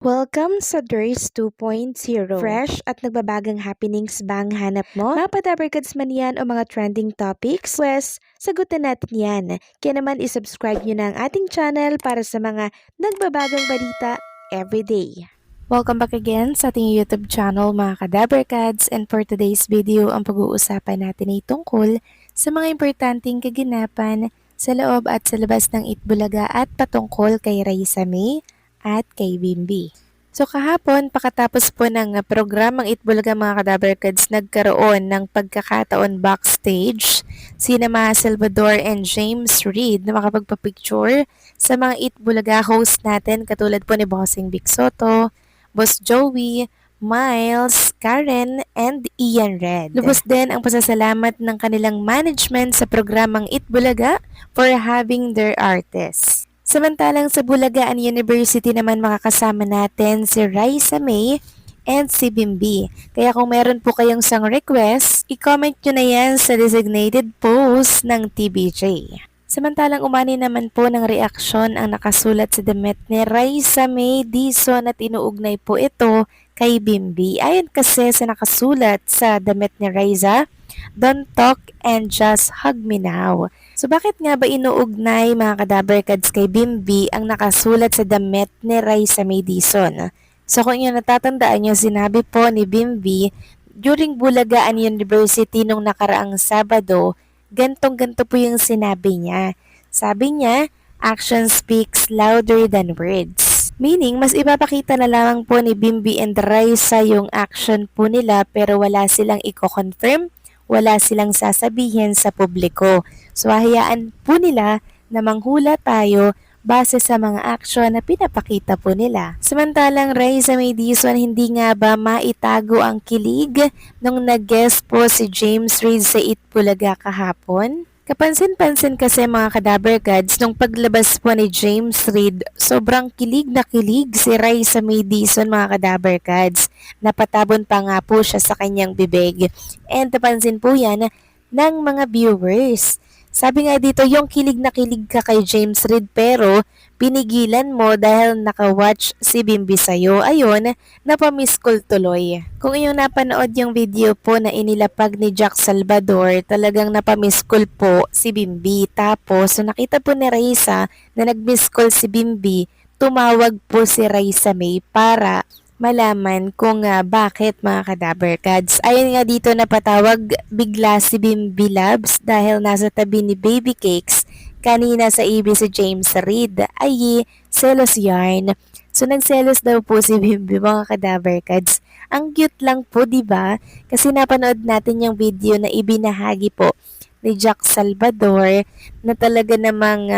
Welcome sa Durs 2.0. Fresh at nagbabagang happenings ba ang hanap mo? Mga padabarkads man yan o mga trending topics? Pwes, sagutin natin yan. Kaya naman isubscribe nyo na ang ating channel para sa mga nagbabagang balita everyday. Welcome back again sa ating YouTube channel mga kadabarkads, and for today's video ang pag-uusapan natin ay tungkol sa mga importanteng kaganapan sa loob at sa labas ng Itbulaga at patungkol kay Raisa May at kay Bimbi. So kahapon, pakatapos po ng programang Itbulaga mga kadabarkads, nagkaroon ng pagkakataon backstage sina Maha Salvador and James Reid na makapagpapicture sa mga Itbulaga host natin katulad po ni Bossing Vic Soto, Boss Joey, Miles, Karen, and Ian Red. Lubos din ang pasasalamat ng kanilang management sa programang Itbulaga for having their artists. Samantalang sa Bulagaan University naman makakasama natin si Raisa May and si Bimbi. Kaya kung meron po kayong sang request, i-comment nyo na yan sa designated post ng TBJ. Samantalang umani naman po ng reaksyon ang nakasulat sa damit ni Raisa May Dizon at inuugnay po ito kay Bimbi. Ayon kasi sa nakasulat sa damit ni Raisa, "Don't talk and just hug me now." So bakit nga ba inuugnay mga kadabarkads kay Bimbi ang nakasulat sa damit ni Raisa May Dizon? So kung inyo natatandaan nyo, sinabi po ni Bimbi during Bulagaan University nung nakaraang Sabado, gantong-ganto po yung sinabi niya. Sabi niya, "Action speaks louder than words." Meaning, mas ipapakita na lamang po ni Bimbi and Raisa yung action po nila pero wala silang i-confirm, wala silang sasabihin sa publiko. So hayaan po nila na manghula tayo base sa mga aksyon na pinapakita po nila. Samantalang Raisa May Dizon, hindi nga ba maitago ang kilig nung nag-guest po si James Reid sa Itbulaga kahapon? Kapansin-pansin kasi mga kadabarkads, nung paglabas po ni James Reid, sobrang kilig na kilig si Raisa May Dizon mga kadabarkads. Napatabon pa nga po siya sa kanyang bibig. And napansin po yan ng mga viewers. Sabi nga dito, yung kilig na kilig ka kay James Reid pero pinigilan mo dahil nakawatch si Bimbi sa'yo. Ayun, napamiss call tuloy. Kung inyong napanood yung video po na inilapag ni Jack Salvador, talagang napamiss call po si Bimbi. Tapos, so nakita po ni Raisa na nag-miss call si Bimbi, tumawag po si Raisa May para malaman kung bakit mga kadabarkads. Ayon nga dito napatawag bigla si Bimbi Labs dahil nasa tabi ni Baby Cakes kanina sa EB si James Reid. Ay, selos yarn. So nagselos daw po si Bimbi mga kadabarkads. Ang cute lang po, diba? Kasi napanood natin yung video na ibinahagi po ni Jack Salvador na talaga namang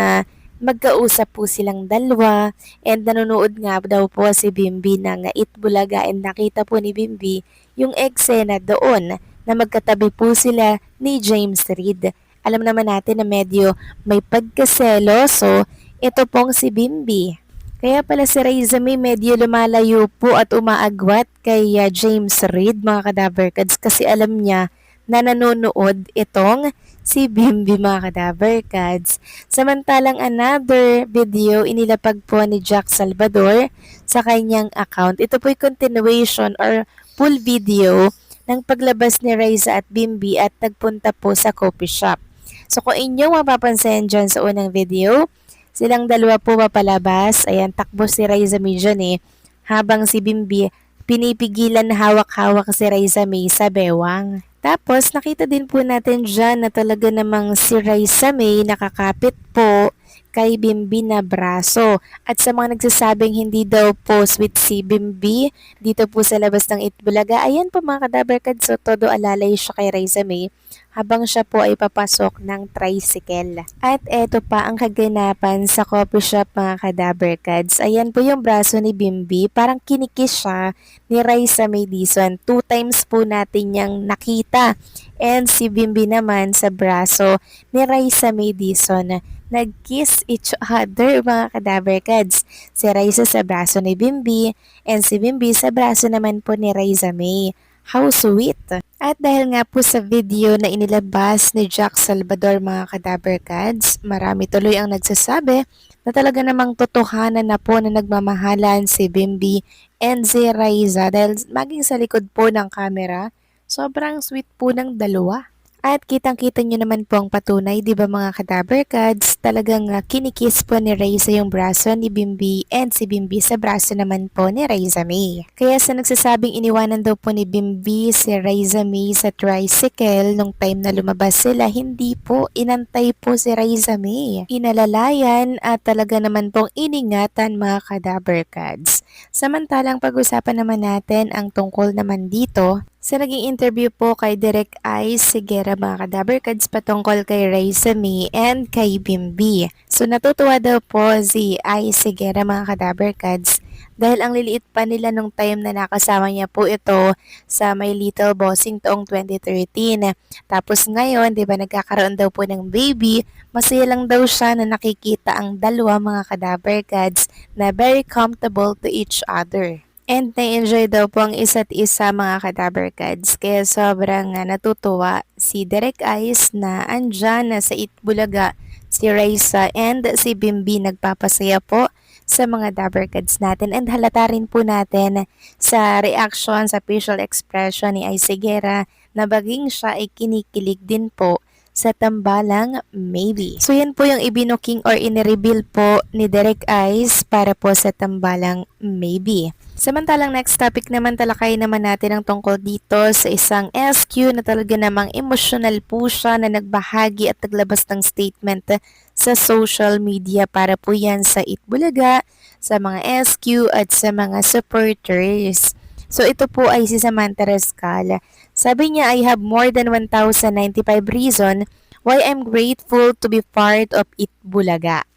magkausap po silang dalawa, and nanonood nga daw po si Bimbi ng Itbulaga, and nakita po ni Bimbi yung eksena doon na magkatabi po sila ni James Reid. Alam naman natin na medyo may pagkaseloso ito pong si Bimbi. Kaya pala si Raisa May medyo lumalayo po at umaagwat kay James Reid mga kadabarkads kasi alam niya na nanonood itong si Bimbi mga kadabarkads. Samantalang another video inilapag po ni Jack Salvador sa kanyang account. Ito po'y continuation or full video ng paglabas ni Raisa at Bimbi at nagpunta po sa coffee shop. So kung inyong mapapansin dyan sa unang video, silang dalawa po papalabas. Ayan, takbo si Raisa May dyan habang si Bimbi pinipigilan na hawak-hawak si Raisa May sa bewang. Tapos, nakita din po natin dyan na talaga namang si Raisa May nakakapit po kay Bimbi na braso. At sa mga nagsasabing hindi daw po sweet si Bimbi dito po sa labas ng Itbulaga, ayan po mga kadabarkads, so todo alalay siya kay Raisa May habang siya po ay papasok ng tricycle. At eto pa ang kaganapan sa coffee shop mga kadabarkads. Ayan po yung braso ni Bimbi, parang kinikis siya ni Raisa May Dizon. 2 times po natin niyang nakita. And si Bimbi naman sa braso ni Raisa May Dizon, nag-kiss each other mga kadabarkads. Si Raisa sa braso ni Bimbi and si Bimbi sa braso naman po ni Raisa May. How sweet! At dahil nga po sa video na inilabas ni Jack Salvador mga Kadaber Cats, marami tuloy ang nagsasabi na talaga namang totohanan na po na nagmamahalan si Bimby and si Raiza dahil maging sa likod po ng camera, sobrang sweet po ng dalawa. At kitang-kita nyo naman po ang patunay, di ba mga Kadaber Cats, talagang kinikiss po ni Raiza yung braso ni Bimby and si Bimby sa braso naman po ni Raiza May. Kaya sa nagsasabing iniwanan daw po ni Bimby si Raiza May sa tricycle nung time na lumabas sila, hindi po, inantay po si Raiza May. Inalalayan at talaga naman pong iningatan mga Kadaber Cats. Samantalang pag-usapan naman natin ang tungkol naman dito sa naging interview po kay Direk Ice Sigera mga Kadaber Cats patungkol kay Raiza May and kay Bimby. So natutuwa daw po si Ice Sigera mga Kadaber Cats dahil ang liliit pa nila nung time na nakasama niya po ito sa My Little Bossing taong 2013. Tapos ngayon, di ba nagkakaroon daw po ng baby, masaya lang daw siya na nakikita ang dalawa mga Kadaber Cats na very comfortable to each other. And na-enjoy daw po ang isa't isa mga Kadaber Cats. Kaya sobrang natutuwa si Direk Ice na andyan na sa Itbulaga si Raiza and si Bimby nagpapasaya po sa mga Dabber Cats natin. And halata rin po natin sa reaction, sa facial expression ni Ice Sigera na baging siya ay kinikilig din po sa tambalang maybe. So yan po yung ibinuking or inireveal po ni Direk Ice para po sa tambalang maybe. Samantalang next topic naman talakay naman natin ang tungkol dito sa isang SQ na talaga namang emotional po siya na nagbahagi at naglabas ng statement sa social media para po yan sa Itbulaga, sa mga SQ at sa mga supporters. So ito po ay si Samantha Rescal. Sabi niya, I have more than 1,095 reason why I'm grateful to be part of Itbulaga.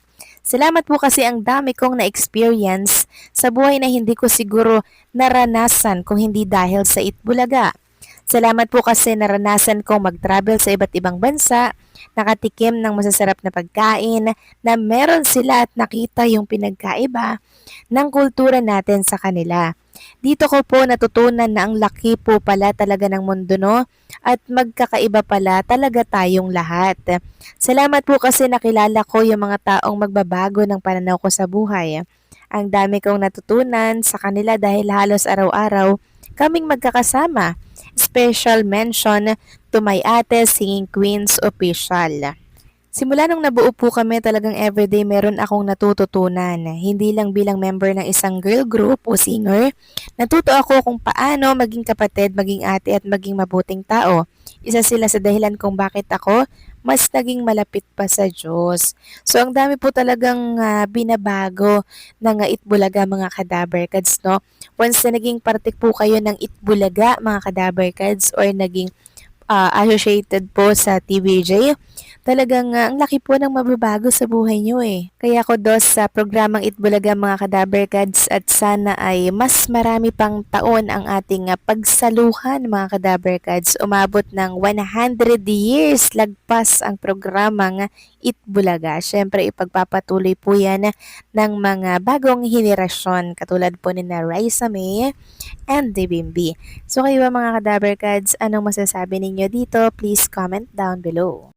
Salamat po kasi ang dami kong na-experience sa buhay na hindi ko siguro naranasan kung hindi dahil sa Itbulaga. Salamat po kasi naranasan kong mag-travel sa iba't ibang bansa, nakatikim ng masasarap na pagkain na meron sila at nakita yung pinagkaiba ng kultura natin sa kanila. Dito ko po natutunan na ang laki po pala talaga ng mundo no at magkakaiba pala talaga tayong lahat. Salamat po kasi nakilala ko yung mga taong magbabago ng pananaw ko sa buhay. Ang dami kong natutunan sa kanila dahil halos araw-araw kaming magkakasama. Special mention to my ate singing Queens official. Simula nung nabuo po kami talagang everyday meron akong natututunan. Hindi lang bilang member ng isang girl group o singer, natuto ako kung paano maging kapatid, maging ate at maging mabuting tao. Isa sila sa dahilan kung bakit ako mas naging malapit pa sa Diyos. So ang dami po talagang binabago ng Itbulaga mga Kadaber Cats, no? Once na naging parte po kayo ng Itbulaga mga Kadaber Cats or naging associated po sa TVJ, talagang ang laki po ng mababago sa buhay nyo eh. Kaya ako dos sa programang Itbulaga mga Kadaber Cats at sana ay mas marami pang taon ang ating pagsaluhan mga Kadaber Cats. Umabot ng 100 years lagpas ang programang Itbulaga. Siyempre ipagpapatuloy po yan ng mga bagong henerasyon katulad po ni na Raiza May and the Bimby. So kayo ba mga Kadaber Cats, anong masasabi ninyo dito? Please comment down below.